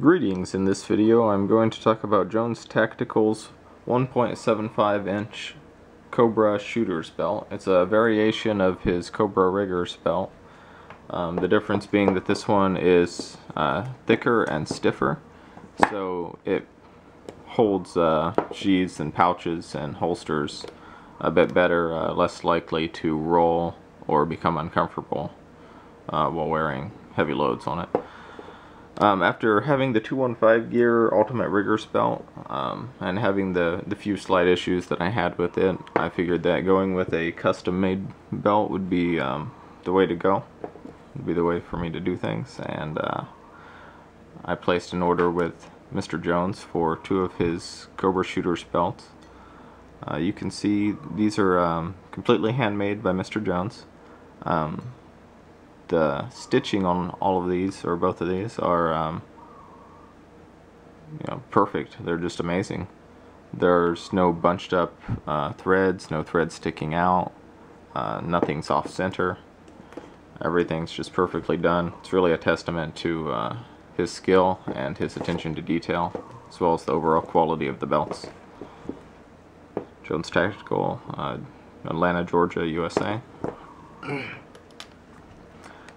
Greetings. In this video I'm going to talk about Jones Tactical's 1.75 inch Cobra shooter's belt. It's a variation of his Cobra rigger's belt. The difference being that this one is thicker and stiffer, so it holds sheaths and pouches and holsters a bit better, less likely to roll or become uncomfortable while wearing heavy loads on it. After having the 215 gear Ultimate Riggers belt and having the few slight issues that I had with it, I figured that going with a custom made belt would be the way to go. Would be the way for me to do things, and I placed an order with Mr. Jones for 2 of his Cobra shooters belts. You can see these are completely handmade by Mr. Jones. The stitching on all of these, or both of these, are perfect. They're just amazing. There's no bunched up threads, no threads sticking out, nothing's off center. Everything's just perfectly done. It's really a testament to his skill and his attention to detail, as well as the overall quality of the belts. Jones Tactical, Atlanta, Georgia, USA.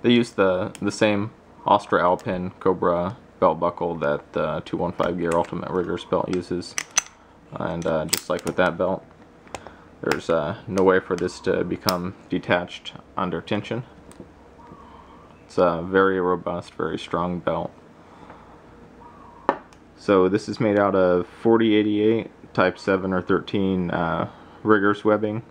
They use the same Austro-Alpin Cobra belt buckle that the 215 gear Ultimate Riggers belt uses, and just like with that belt, there's no way for this to become detached under tension. It's a very robust, very strong belt. So this is made out of 4088 type 7 or 13 Riggers webbing.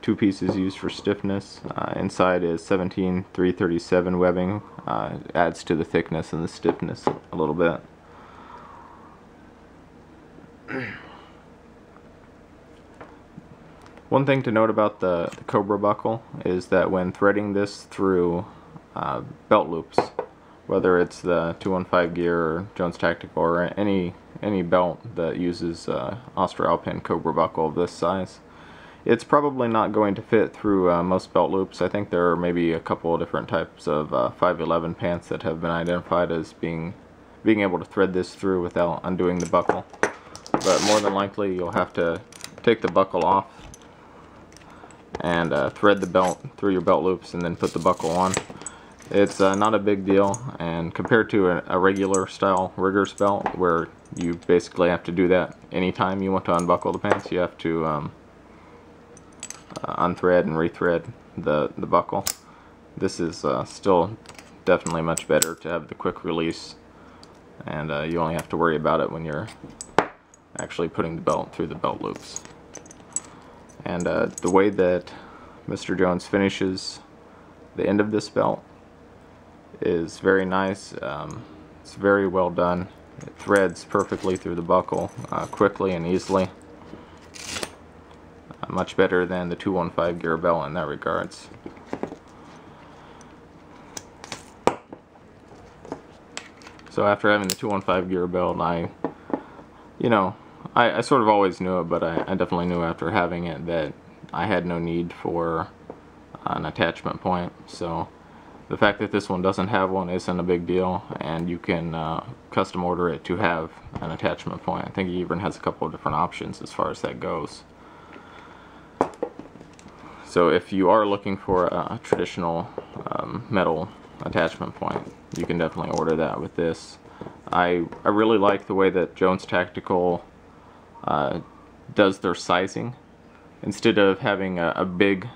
2 pieces used for stiffness. Inside is 17337 webbing. Adds to the thickness and the stiffness a little bit. One thing to note about the Cobra buckle is that when threading this through belt loops, whether it's the 215 gear or Jones Tactical or any belt that uses Austro-Alpin Cobra buckle of this size, it's probably not going to fit through most belt loops. I think there are maybe a couple of different types of 511 pants that have been identified as being able to thread this through without undoing the buckle. But more than likely you'll have to take the buckle off and thread the belt through your belt loops and then put the buckle on. It's not a big deal, and compared to a regular style Riggers belt where you basically have to do that anytime you want to unbuckle the pants, you have to unthread and rethread the buckle. This is still definitely much better to have the quick release, and you only have to worry about it when you're actually putting the belt through the belt loops. And the way that Mr. Jones finishes the end of this belt is very nice. It's very well done. It threads perfectly through the buckle quickly and easily. Much better than the 215 gear belt in that regards. So after having the 215 gear belt, I sort of always knew it, but I definitely knew after having it that I had no need for an attachment point. So the fact that this one doesn't have one isn't a big deal, and you can custom order it to have an attachment point. I think it even has a couple of different options as far as that goes. So if you are looking for a traditional metal attachment point, you can definitely order that with this. I really like the way that Jones Tactical does their sizing. Instead of having a big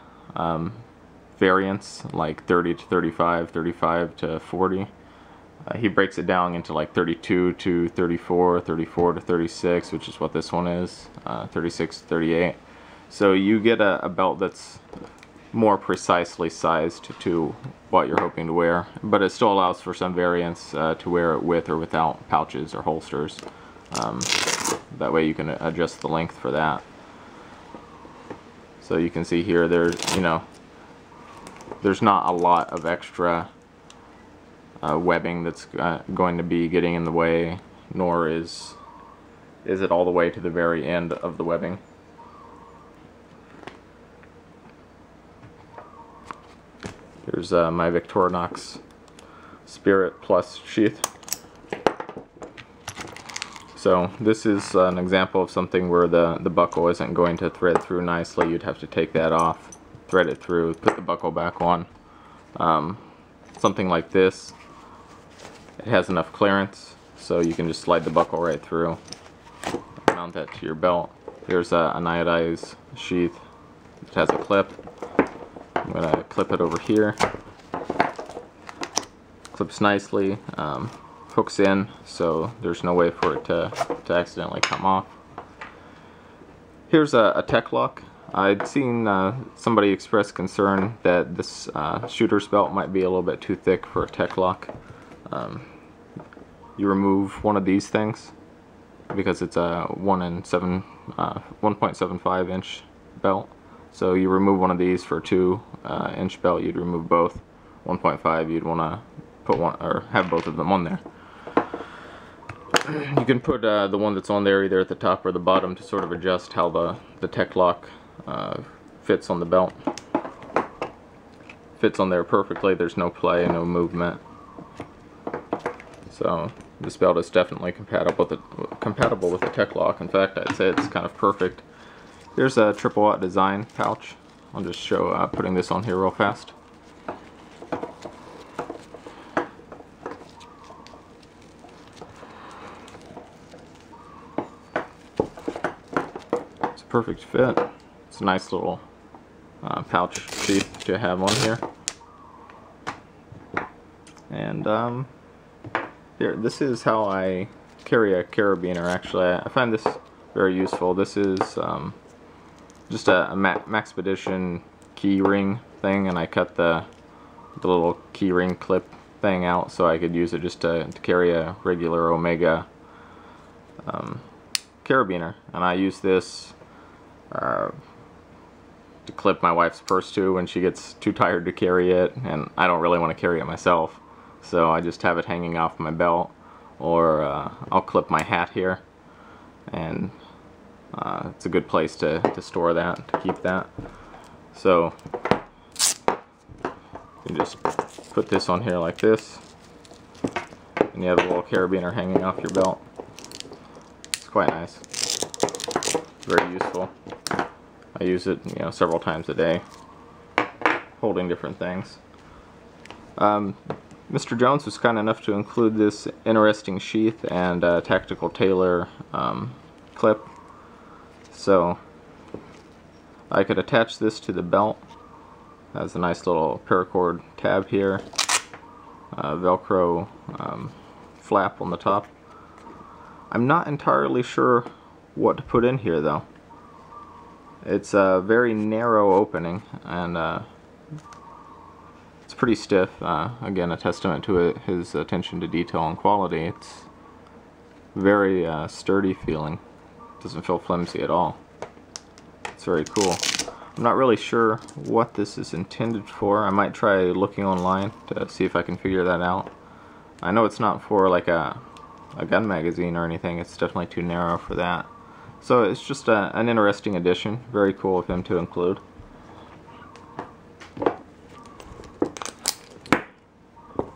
variance like 30 to 35, 35 to 40, he breaks it down into like 32 to 34, 34 to 36, which is what this one is, 36 to 38. So you get a belt that's more precisely sized to what you're hoping to wear, but it still allows for some variance to wear it with or without pouches or holsters. That way you can adjust the length for that. So you can see here there's not a lot of extra webbing that's going to be getting in the way, nor is it all the way to the very end of the webbing. Here's my Victorinox Spirit Plus sheath. So this is an example of something where the buckle isn't going to thread through nicely. You'd have to take that off, thread it through, put the buckle back on. Something like this, it has enough clearance, so you can just slide the buckle right through, mount that to your belt. There's an anodized sheath. It has a clip. I'm going to clip it over here. Clips nicely. Hooks in, so there's no way for it to accidentally come off. Here's a tech lock. I'd seen somebody express concern that this shooter's belt might be a little bit too thick for a tech lock. You remove one of these things because it's a 1.75 inch belt. So you remove one of these for a 2-inch belt. You'd remove both. 1.5, you'd want to put one or have both of them on there. You can put the one that's on there either at the top or the bottom to sort of adjust how the tech lock fits on the belt. Fits on there perfectly. There's no play, no movement. So this belt is definitely compatible with the tech lock. In fact, I'd say it's kind of perfect. Here's a 3/0-aught design pouch. I'll just show putting this on here real fast. Perfect fit. It's a nice little pouch sheath to have on here. And here, this is how I carry a carabiner. Actually, I find this very useful. This is just a Maxpedition key ring thing, and I cut the little key ring clip thing out so I could use it just to carry a regular Omega carabiner. And I use this to clip my wife's purse to when she gets too tired to carry it, and I don't really want to carry it myself, so I just have it hanging off my belt, or I'll clip my hat here, and it's a good place to store that, to keep that. So you can just put this on here like this, and you have a little carabiner hanging off your belt. It's quite nice. Very useful. I use it, several times a day, holding different things. Mr. Jones was kind enough to include this interesting sheath and tactical tailor clip, so I could attach this to the belt. It has a nice little paracord tab here, Velcro flap on the top. I'm not entirely sure what to put in here though. It's a very narrow opening, and it's pretty stiff. Again, a testament to his attention to detail and quality. It's very sturdy feeling. Doesn't feel flimsy at all. It's very cool. I'm not really sure what this is intended for. I might try looking online to see if I can figure that out. I know it's not for like a gun magazine or anything. It's definitely too narrow for that. So it's just an interesting addition. Very cool of him to include.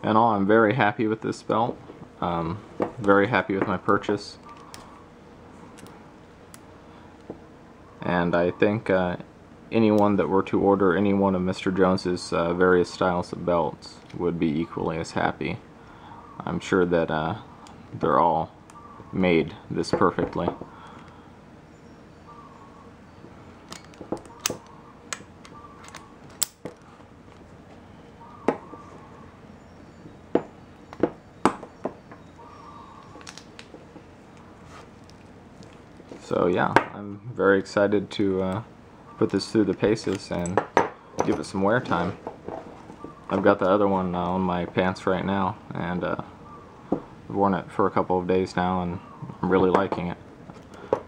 In all, I'm very happy with this belt. Very happy with my purchase. And I think anyone that were to order any one of Mr. Jones's various styles of belts would be equally as happy. I'm sure that they're all made this perfectly. So yeah, I'm very excited to put this through the paces and give it some wear time. I've got the other one on my pants right now, and I've worn it for a couple of days now, and I'm really liking it.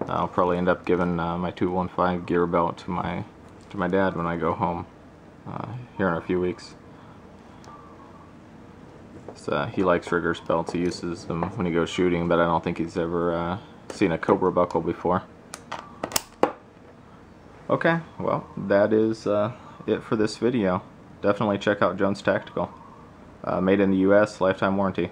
I'll probably end up giving my 215 gear belt to my dad when I go home here in a few weeks. So, he likes riggers belts. He uses them when he goes shooting, but I don't think he's ever seen a Cobra buckle before. Okay, well, that is it for this video. Definitely check out Jones Tactical. Made in the US, lifetime warranty.